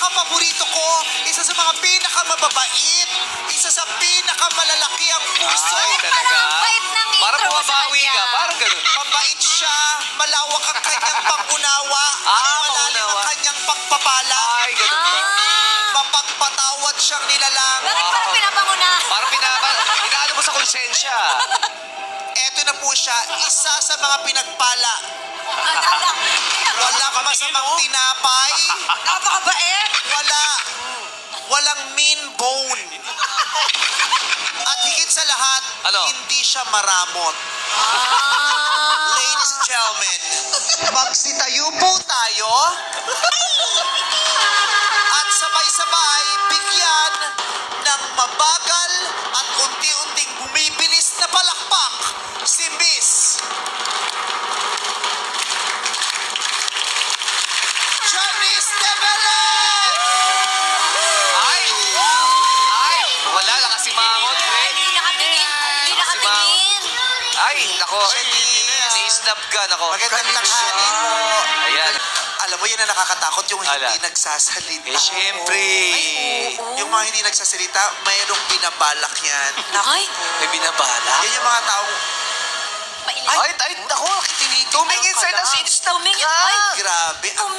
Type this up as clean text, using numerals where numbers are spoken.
pinaka-paborito ko, isa sa mga pinaka-mababait, isa sa pinaka-malalaki ang puso. Ay, Parang talaga? ang bait ng Parang intro mo sa bumabawi kanya. ka, parang ganun. Mabait siya, malawak ang kanyang pangunawa, at malalim ang pangunawa. kanyang pagpapala. Ay, ganun ba? Mapagpatawad siyang nilalang. Bakit parang pinapanguna? Parang inaano mo sa konsensya. Eto na po siya, isa sa mga pinagpala. Walang masamang tinapay, Napakabait. walang mean bone. At higit sa lahat, Ano? hindi siya maramot. Ladies and gentlemen, magsitayo po tayo at sabay-sabay bigyan ng mabagal at unti-unting bumibilis na palakpak si Miss Janice de Belen! Ay, wala, nakasimangot. Hindi nakatingin. Hindi nakatingin. Ay, nako. Janice. Ni-snap gun ako. Magandang tanghali po. Ayan. Alam mo, yan ang nakakatakot, yung hindi Ala. nagsasalita. Eh, syempre. Yung mga hindi nagsasalita, mayroong binabalak yan. Ay, May binabala. Yan yung mga taong, mainit. Ay, nako, tinitingnan Tumingin ka sa'yo lang. ng Tumingin. Ay, grabe, ang